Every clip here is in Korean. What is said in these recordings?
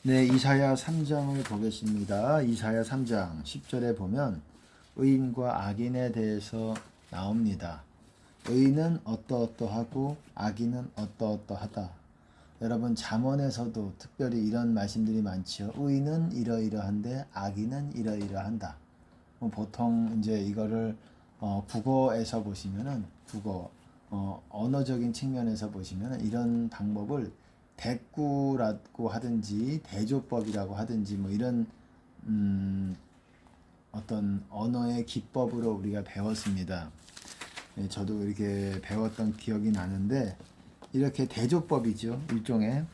네, 이사야 3장을 보겠습니다. 이사야 3장 10절에 보면 의인과 악인에 대해서 나옵니다. 의인은 어떠어떠하고 악인은 어떠어떠하다. 여러분 잠언에서도 특별히 이런 말씀들이 많지요. 의인은 이러이러한데 악인은 이러이러한다. 보통 이제 이거를 국어에서 보시면은 언어적인 측면에서 보시면은 이런 방법을 대꾸라고 하든지 대조법이라고 하든지 뭐 이런 어떤 언어의 기법으로 우리가 배웠습니다. 예, 저도 이렇게 배웠던 기억이 나는데 이렇게 대조법이죠. 일종의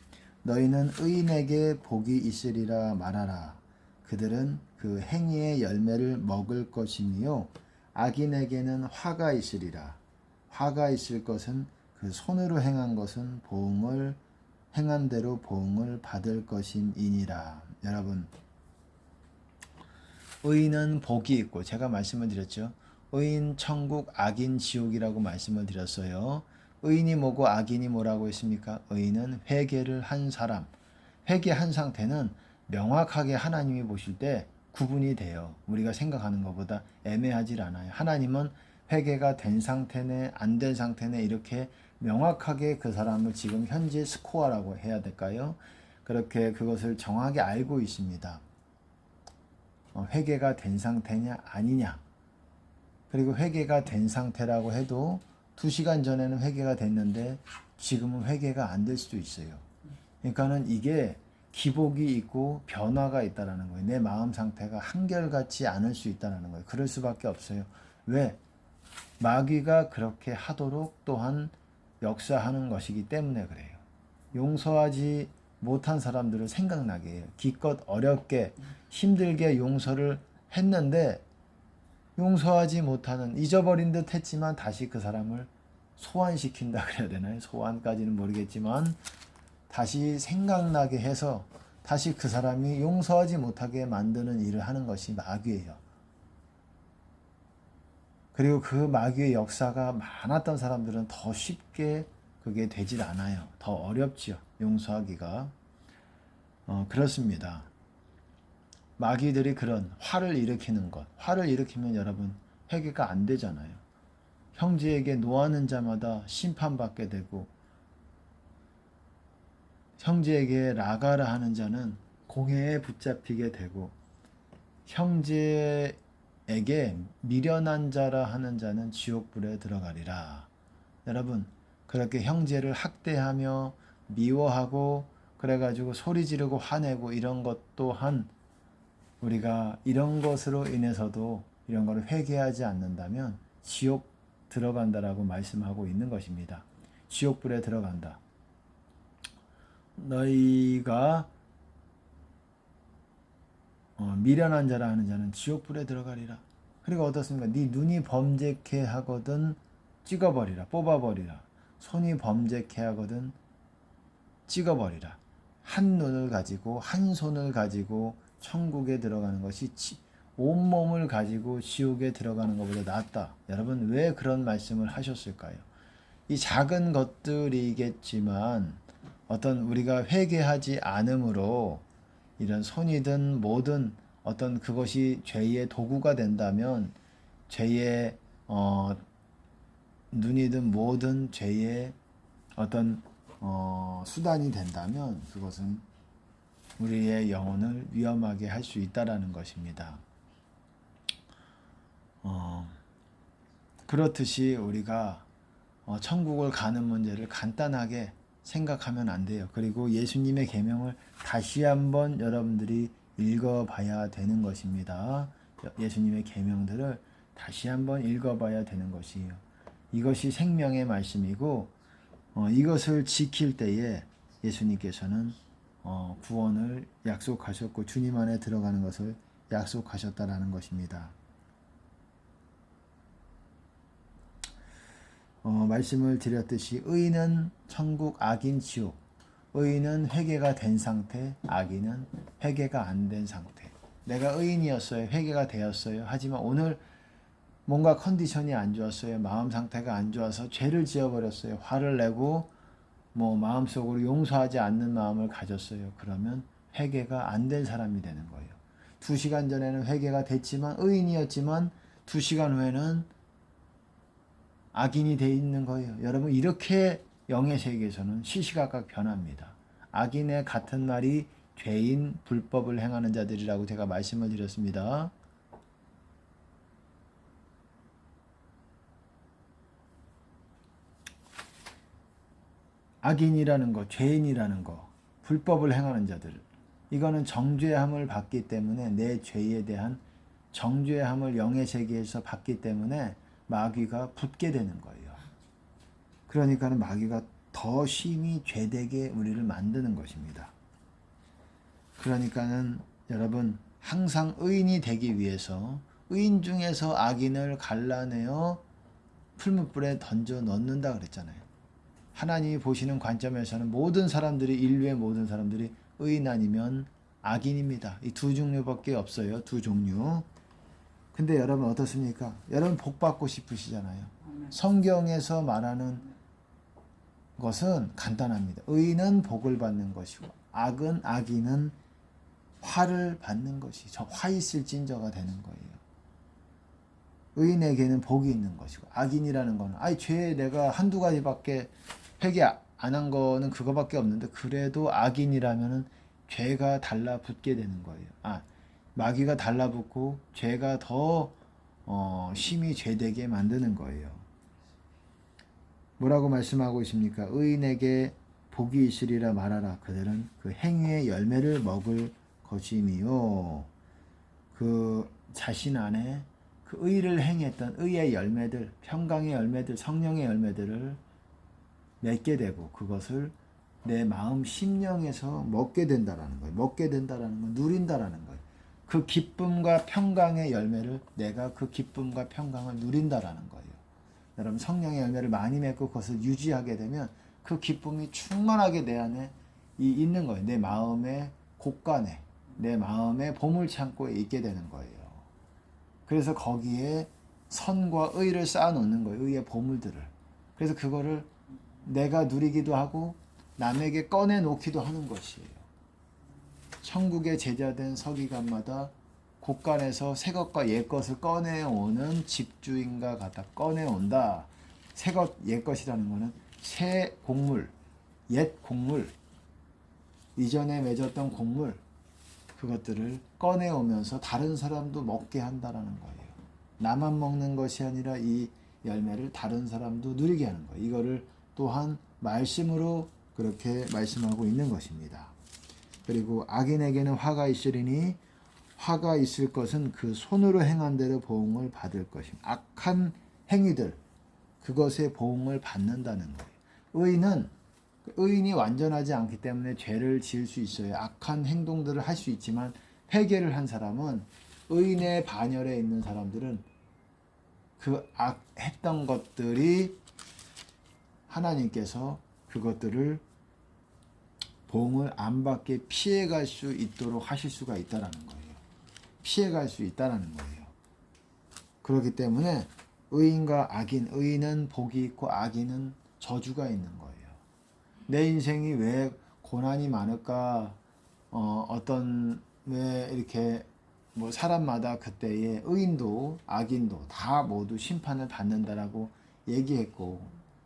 너희는 의인에게 복이 있으리라 말하라. 그들은 그 행위의 열매를 먹을 것이니요 악인에게는 화가 있으리라. 화가 있을 것은 그 손으로 행한 것은 보응을 행한 대로 보응을 받을 것임이니라. 여러분, 의인은 복이 있고 제가 말씀을 드렸죠. 의인 천국, 악인 지옥이라고 말씀을 드렸어요. 의인이 뭐고 악인이 뭐라고 했습니까? 의인은 회개를 한 사람. 회개한 상태는 명확하게 하나님이 보실 때 구분이 돼요. 우리가 생각하는 것보다 애매하질 않아요. 하나님은 회개가 된 상태네 안 된 상태네 이렇게 명확하게 그 사람을 지금 현재 스코어라고 해야 될까요? 그렇게 그것을 정확히 알고 있습니다. 회개가 된 상태냐 아니냐. 그리고 회개가 된 상태라고 해도 2시간 전에는 회개가 됐는데 지금은 회개가 안 될 수도 있어요. 그러니까는 이게 기복이 있고 변화가 있다라는 거예요. 내 마음 상태가 한결같지 않을 수 있다라는 거예요. 그럴 수밖에 없어요. 왜? 마귀가 그렇게 하도록 또한 역사하는 것이기 때문에 그래요. 용서하지 못한 사람들을 생각나게 해요. 기껏 어렵게 힘들게 용서를 했는데 용서하지 못하는 잊어버린 듯 했지만 다시 그 사람을 소환시킨다 그래야 되나요? 소환까지는 모르겠지만 다시 생각나게 해서 다시 그 사람이 용서하지 못하게 만드는 일을 하는 것이 마귀예요. 그리고 그 마귀의 역사가 많았던 사람들은 더 쉽게 그게 되질 않아요. 더 어렵지요. 용서하기가. 그렇습니다. 마귀들이 그런 화를 일으키는 것. 화를 일으키면 여러분 회개가 안 되잖아요. 형제에게 노하는 자마다 심판받게 되고 형제에게 라가라 하는 자는 공회에 붙잡히게 되고 형제에게 미련한 자라 하는 자는 지옥불에 들어가리라. 여러분 그렇게 형제를 학대하며 미워하고 그래가지고 소리 지르고 화내고 이런 것 또한 우리가 이런 것으로 인해서도 이런 것을 회개하지 않는다면 지옥 들어간다라고 말씀하고 있는 것입니다. 지옥불에 들어간다. 너희가 미련한 자라 하는 자는 지옥불에 들어가리라. 그리고 어떻습니까? 네 눈이 범죄케 하거든 찍어버리라. 뽑아버리라. 손이 범죄케 하거든 찍어버리라. 한 눈을 가지고 한 손을 가지고 천국에 들어가는 것이 온몸을 가지고 지옥에 들어가는 것보다 낫다. 여러분 왜 그런 말씀을 하셨을까요? 이 작은 것들이겠지만 어떤 우리가 회개하지 않음으로 이런 손이든 뭐든 어떤 그것이 죄의 도구가 된다면 죄의 눈이든 뭐든 죄의 어떤 수단이 된다면 그것은 우리의 영혼을 위험하게 할 수 있다라는 것입니다. 그렇듯이 우리가 천국을 가는 문제를 간단하게 생각하면 안 돼요. 그리고 예수님의 계명을 다시 한번 여러분들이 읽어봐야 되는 것입니다. 예수님의 계명들을 다시 한번 읽어봐야 되는 것이에요. 이것이 생명의 말씀이고 이것을 지킬 때에 예수님께서는 구원을 약속하셨고 주님 안에 들어가는 것을 약속하셨다라는 것입니다. 말씀을 드렸듯이 의인은 천국, 악인 지옥. 의인은 회개가 된 상태, 악인은 회개가 안 된 상태. 내가 의인이었어요. 회개가 되었어요. 하지만 오늘 뭔가 컨디션이 안 좋았어요. 마음 상태가 안 좋아서 죄를 지어버렸어요. 화를 내고 마음속으로 용서하지 않는 마음을 가졌어요. 그러면 회개가 안 된 사람이 되는 거예요. 2시간 전에는 회개가 됐지만 의인이었지만 2시간 후에는 악인이 돼 있는 거예요. 여러분 이렇게 영의 세계에서는 시시각각 변합니다. 악인의 같은 말이 죄인 불법을 행하는 자들이라고 제가 말씀을 드렸습니다. 악인이라는 거, 죄인이라는 거, 불법을 행하는 자들, 이거는 정죄함을 받기 때문에 내 죄에 대한 정죄함을 영의 세계에서 받기 때문에 마귀가 붙게 되는 거예요. 그러니까 마귀가 더 심히 죄되게 우리를 만드는 것입니다. 그러니까는 여러분 항상 의인이 되기 위해서 의인 중에서 악인을 갈라내어 풀무불에 던져 넣는다 그랬잖아요. 하나님이 보시는 관점에서는 모든 사람들이, 인류의 모든 사람들이 의인 아니면 악인입니다. 이 두 종류밖에 없어요. 두 종류. 근데 여러분 어떻습니까? 여러분 복 받고 싶으시잖아요. 성경에서 말하는 것은 간단합니다. 의인은 복을 받는 것이고 악인은 화를 받는 것이, 저 화 있을진저가 되는 거예요. 의인에게는 복이 있는 것이고 악인이라는 거는 죄 내가 한두 가지밖에 회개 안 한 거는 그거밖에 없는데 그래도 악인이라면은 죄가 달라붙게 되는 거예요. 마귀가 달라붙고 죄가 더 심히 죄되게 만드는 거예요. 뭐라고 말씀하고 있습니까? 의인에게 복이 있으리라 말하라. 그들은 그 행위의 열매를 먹을 것이미요. 그 자신 안에 그 의를 행했던 의의 열매들, 평강의 열매들, 성령의 열매들을 맺게 되고 그것을 내 마음 심령에서 먹게 된다라는 거예요. 먹게 된다라는 건 누린다라는 거예요. 그 기쁨과 평강의 열매를 내가 그 기쁨과 평강을 누린다라는 거예요. 여러분 성령의 열매를 많이 맺고 그것을 유지하게 되면 그 기쁨이 충만하게 내 안에 있는 거예요. 내 마음의 곳간에, 내 마음의 보물창고에 있게 되는 거예요. 그래서 거기에 선과 의를 쌓아놓는 거예요. 의의 보물들을. 그래서 그거를 내가 누리기도 하고 남에게 꺼내놓기도 하는 것이에요. 천국의 제자된 서기관마다 곳간에서 새 것과 옛 것을 꺼내오는 집주인과 같아 꺼내온다. 새 것, 옛 것이라는 것은 새 곡물, 옛 곡물, 이전에 맺었던 곡물, 그것들을 꺼내오면서 다른 사람도 먹게 한다라는 거예요. 나만 먹는 것이 아니라 이 열매를 다른 사람도 누리게 하는 거예요. 이거를 또한 말씀으로 그렇게 말씀하고 있는 것입니다. 그리고 악인에게는 화가 있으리니 화가 있을 것은 그 손으로 행한 대로 보응을 받을 것입니다. 악한 행위들, 그것의 보응을 받는다는 거예요. 의인이 완전하지 않기 때문에 죄를 지을 수 있어요. 악한 행동들을 할 수 있지만 회개를 한 사람은, 의인의 반열에 있는 사람들은 그 했던 것들이 하나님께서 그것들을 보응을 안 받게 피해갈 수 있도록 하실 수가 있다는 거예요. 피해갈 수 있다는 거예요. 그렇기 때문에 의인과 악인, 의인은 복이 있고 악인은 저주가 있는 거예요. 내 인생이 왜 고난이 많을까? 왜 이렇게 사람마다 그때의 의인도 악인도 다 모두 심판을 받는다라고 얘기했고,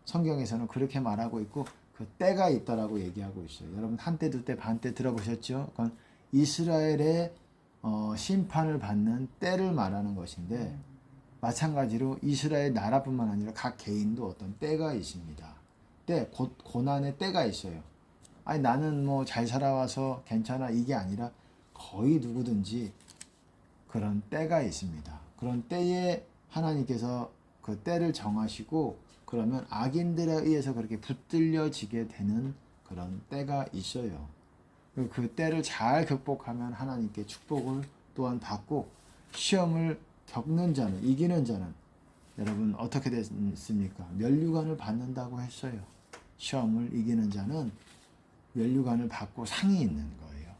성경에서는 그렇게 말하고 있고 그 때가 있다라고 얘기하고 있어요. 여러분 한때 두때 반때 들어보셨죠? 그건 이스라엘의 심판을 받는 때를 말하는 것인데, 마찬가지로 이스라엘 나라뿐만 아니라 각 개인도 어떤 때가 있습니다. 고난의 때가 있어요. 나는 잘 살아와서 괜찮아 이게 아니라 거의 누구든지 그런 때가 있습니다. 그런 때에 하나님께서 그 때를 정하시고, 그러면 악인들에 의해서 그렇게 붙들려지게 되는 그런 때가 있어요. 그 때를 잘 극복하면 하나님께 축복을 또한 받고, 시험을 겪는 자는, 이기는 자는 여러분 어떻게 됐습니까? 면류관을 받는다고 했어요. 시험을 이기는 자는 면류관을 받고 상이 있는 거예요.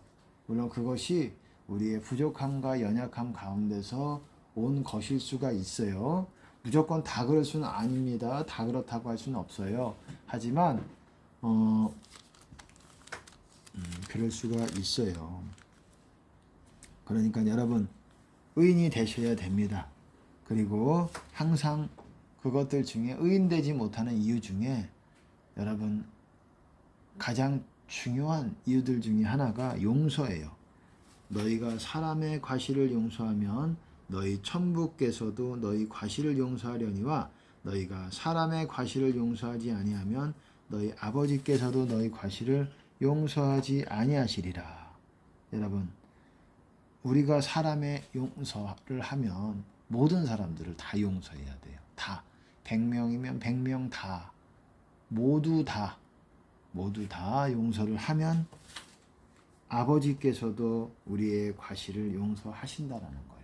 물론 그것이 우리의 부족함과 연약함 가운데서 온 것일 수가 있어요. 무조건 다 그럴 수는 아닙니다. 다 그렇다고 할 수는 없어요. 하지만 그럴 수가 있어요. 그러니까 여러분 의인이 되셔야 됩니다. 그리고 항상 그것들 중에 의인되지 못하는 이유 중에 여러분 가장 중요한 이유들 중에 하나가 용서예요. 너희가 사람의 과실을 용서하면 너희 천부께서도 너희 과실을 용서하려니와 너희가 사람의 과실을 용서하지 아니하면 너희 아버지께서도 너희 과실을 용서하지 아니하시리라. 여러분 우리가 사람의 용서를 하면 모든 사람들을 다 용서해야 돼요. 다 100명이면 100명 다 모두 다 용서를 하면 아버지께서도 우리의 과실을 용서하신다라는 거예요.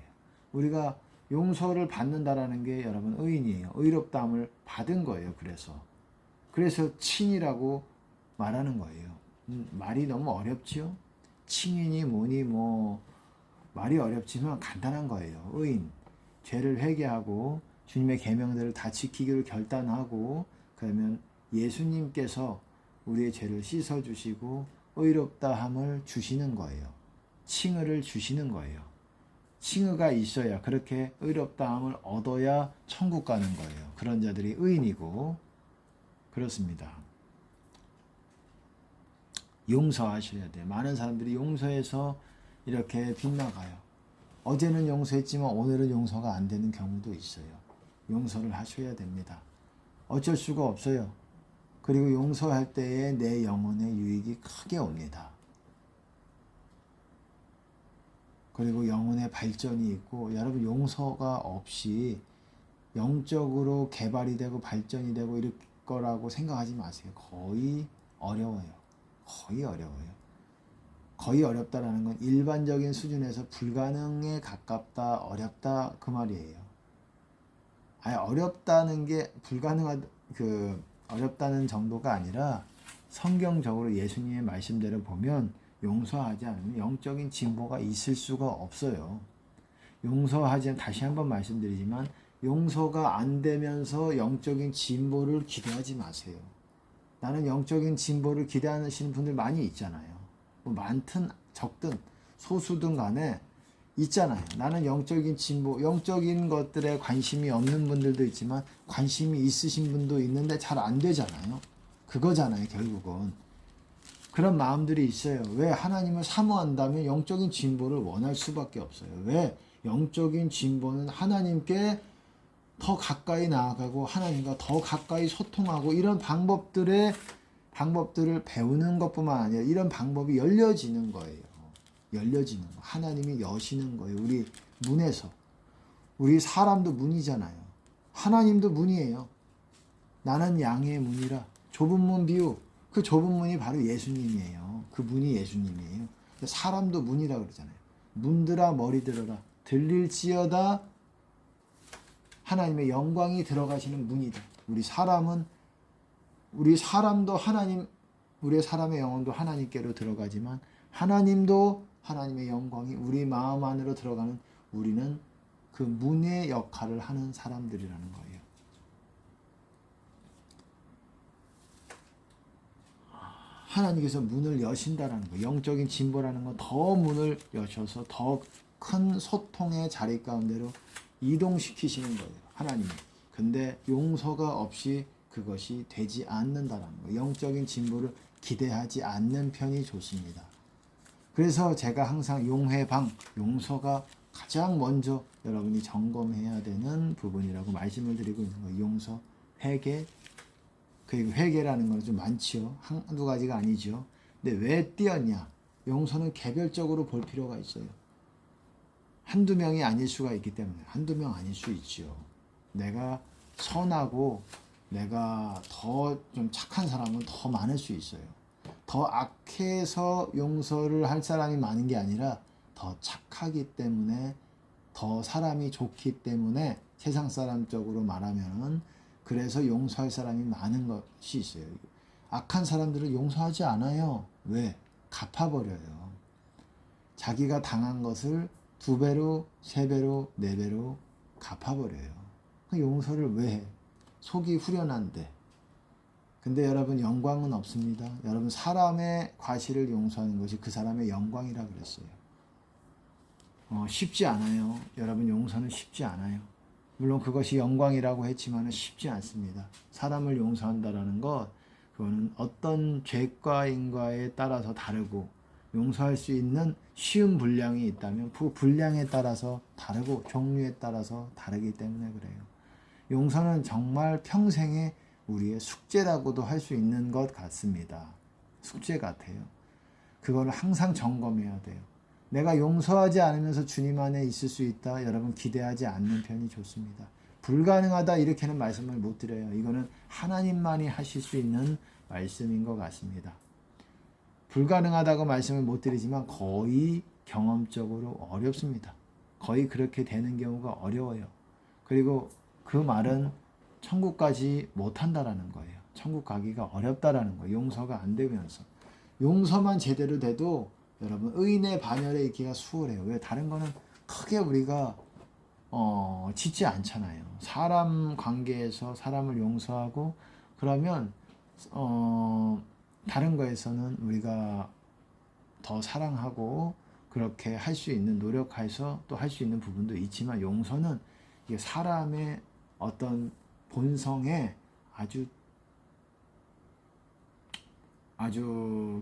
우리가 용서를 받는다라는 게 여러분 의인이에요. 의롭다함을 받은 거예요. 그래서 친이라고 말하는 거예요. 말이 너무 어렵죠? 칭이니 뭐니 뭐 말이 어렵지만 간단한 거예요. 의인, 죄를 회개하고 주님의 계명들을 다 지키기를 결단하고 그러면 예수님께서 우리의 죄를 씻어주시고 의롭다함을 주시는 거예요. 칭의를 주시는 거예요. 칭의가 있어야 그렇게 의롭다함을 얻어야 천국 가는 거예요. 그런 자들이 의인이고 그렇습니다. 용서하셔야 돼요. 많은 사람들이 용서해서 이렇게 빗나가요. 어제는 용서했지만 오늘은 용서가 안 되는 경우도 있어요. 용서를 하셔야 됩니다. 어쩔 수가 없어요. 그리고 용서할 때에 내 영혼의 유익이 크게 옵니다. 그리고 영혼의 발전이 있고 여러분 용서가 없이 영적으로 개발이 되고 발전이 되고 이럴 거라고 생각하지 마세요. 거의 어려워요. 거의 어렵다라는 건 일반적인 수준에서 불가능에 가깝다, 어렵다 그 말이에요. 아니 어렵다는 게 어렵다는 정도가 아니라 성경적으로 예수님의 말씀대로 보면 용서하지 않으면 영적인 진보가 있을 수가 없어요. 다시 한번 말씀드리지만 용서가 안 되면서 영적인 진보를 기대하지 마세요. 나는 영적인 진보를 기대하시는 분들 많이 있잖아요. 뭐 많든 적든 소수든 간에 있잖아요. 나는 영적인 진보, 영적인 것들에 관심이 없는 분들도 있지만 관심이 있으신 분도 있는데 잘 안 되잖아요. 그거잖아요, 결국은. 그런 마음들이 있어요. 왜? 하나님을 사모한다면 영적인 진보를 원할 수밖에 없어요. 왜? 영적인 진보는 하나님께 더 가까이 나아가고 하나님과 더 가까이 소통하고 이런 방법들을 배우는 것뿐만 아니라 이런 방법이 열려지는 거예요. 하나님이 여시는 거예요. 우리 문에서. 우리 사람도 문이잖아요. 하나님도 문이에요. 나는 양의 문이라. 좁은 문 비유. 그 좁은 문이 바로 예수님이에요. 그 문이 예수님이에요. 사람도 문이라 그러잖아요. 문들아 머리 들어라. 들릴지어다 하나님의 영광이 들어가시는 문이다. 우리 사람도 우리의 사람의 영혼도 하나님께로 들어가지만 하나님도 하나님의 영광이 우리 마음 안으로 들어가는 우리는 그 문의 역할을 하는 사람들이라는 거예요. 하나님께서 문을 여신다라는 거예요. 영적인 진보라는 건 더 문을 여셔서 더 큰 소통의 자리 가운데로 이동시키시는 거예요. 하나님이. 근데 용서가 없이 그것이 되지 않는다라는 거예요. 영적인 진보를 기대하지 않는 편이 좋습니다. 그래서 제가 항상 용서가 가장 먼저 여러분이 점검해야 되는 부분이라고 말씀을 드리고 있는 거예요. 용서, 회개, 그리고 회개라는 건 좀 많지요. 한두 가지가 아니죠. 근데 왜 띄었냐? 용서는 개별적으로 볼 필요가 있어요. 한두 명이 아닐 수가 있기 때문에 한두 명 아닐 수 있지요. 내가 선하고 내가 더 좀 착한 사람은 더 많을 수 있어요. 더 악해서 용서를 할 사람이 많은 게 아니라 더 착하기 때문에 더 사람이 좋기 때문에 세상 사람적으로 말하면 그래서 용서할 사람이 많은 것이 있어요. 악한 사람들은 용서하지 않아요. 왜? 갚아버려요. 자기가 당한 것을 2배로, 3배로, 4배로 갚아버려요. 용서를 왜 해? 속이 후련한데 근데 여러분 영광은 없습니다. 여러분 사람의 과실을 용서하는 것이 그 사람의 영광이라 그랬어요. 쉽지 않아요. 여러분 용서는 쉽지 않아요. 물론 그것이 영광이라고 했지만 쉽지 않습니다. 사람을 용서한다라는 것, 그거는 어떤 죄과인과에 따라서 다르고 용서할 수 있는 쉬운 분량이 있다면 그 분량에 따라서 다르고 종류에 따라서 다르기 때문에 그래요. 용서는 정말 평생의 우리의 숙제라고도 할 수 있는 것 같습니다. 숙제 같아요. 그걸 항상 점검해야 돼요. 내가 용서하지 않으면서 주님 안에 있을 수 있다. 여러분 기대하지 않는 편이 좋습니다. 불가능하다 이렇게는 말씀을 못 드려요. 이거는 하나님만이 하실 수 있는 말씀인 것 같습니다. 불가능하다고 말씀을 못 드리지만 거의 경험적으로 어렵습니다. 거의 그렇게 되는 경우가 어려워요. 그리고 그 말은 천국까지 못한다라는 거예요. 천국 가기가 어렵다라는 거예요. 용서가 안 되면서. 용서만 제대로 돼도 여러분 의인의 반열에 있기가 수월해요. 왜? 다른 거는 크게 우리가 짓지 않잖아요. 사람 관계에서 사람을 용서하고 그러면 다른 거에서는 우리가 더 사랑하고 그렇게 할 수 있는 노력해서 또 할 수 있는 부분도 있지만 용서는 이게 사람의 어떤 본성에 아주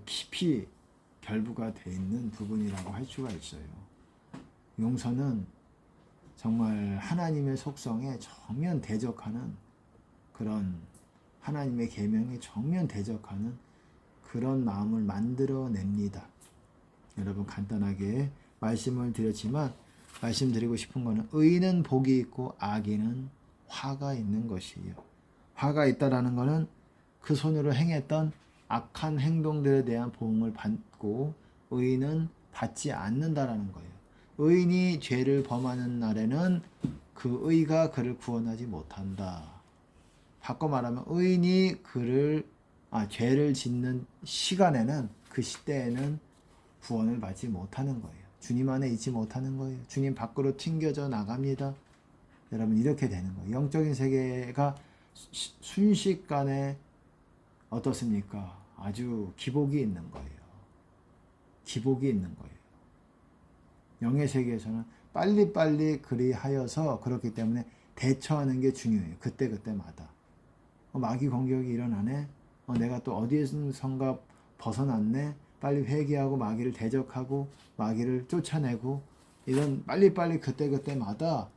깊이 결부가 돼 있는 부분이라고 할 수가 있어요. 용서는 정말 하나님의 속성에 정면 대적하는 그런 하나님의 계명에 정면 대적하는 그런 마음을 만들어냅니다. 여러분 간단하게 말씀을 드렸지만 말씀드리고 싶은 거는 의인은 복이 있고 악인은 화가 있는 것이에요. 화가 있다라는 거는 그 손으로 행했던 악한 행동들에 대한 보응을 받고 의인은 받지 않는다라는 거예요. 의인이 죄를 범하는 날에는 그 의가 그를 구원하지 못한다. 바꿔 말하면 의인이 죄를 짓는 시간에는 그 시대에는 구원을 받지 못하는 거예요. 주님 안에 있지 못하는 거예요. 주님 밖으로 튕겨져 나갑니다. 여러분 이렇게 되는 거예요. 영적인 세계가 순식간에 어떻습니까? 아주 기복이 있는 거예요. 기복이 있는 거예요. 영의 세계에서는 빨리빨리 그리하여서 그렇기 때문에 대처하는 게 중요해요. 그때마다. 마귀 공격이 일어나네. 내가 또 어디에선가 벗어났네. 빨리 회개하고 마귀를 대적하고 마귀를 쫓아내고 이런 빨리빨리 그때마다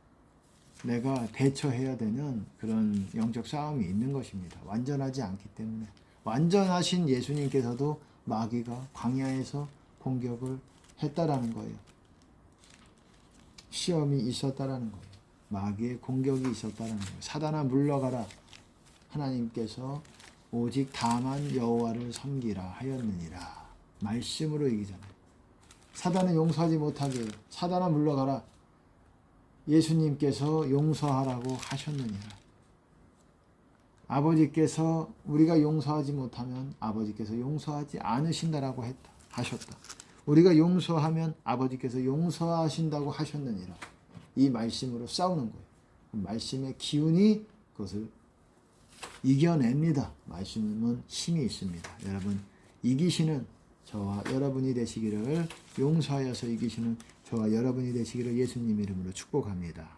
내가 대처해야 되는 그런 영적 싸움이 있는 것입니다. 완전하지 않기 때문에. 완전하신 예수님께서도 마귀가 광야에서 공격을 했다라는 거예요. 시험이 있었다라는 거예요. 마귀의 공격이 있었다라는 거예요. 사단아 물러가라. 하나님께서 오직 다만 여호와를 섬기라 하였느니라. 말씀으로 이기잖아요. 사단은 용서하지 못하게 사단아 물러가라. 예수님께서 용서하라고 하셨느니라. 아버지께서 우리가 용서하지 못하면 아버지께서 용서하지 않으신다라고 하셨다. 우리가 용서하면 아버지께서 용서하신다고 하셨느니라. 이 말씀으로 싸우는 거예요. 말씀의 기운이 그것을 이겨냅니다. 말씀은 힘이 있습니다. 여러분 이기시는 저와 여러분이 되시기를 용서하여서 이기시는 저와 여러분이 되시기를 예수님 이름으로 축복합니다.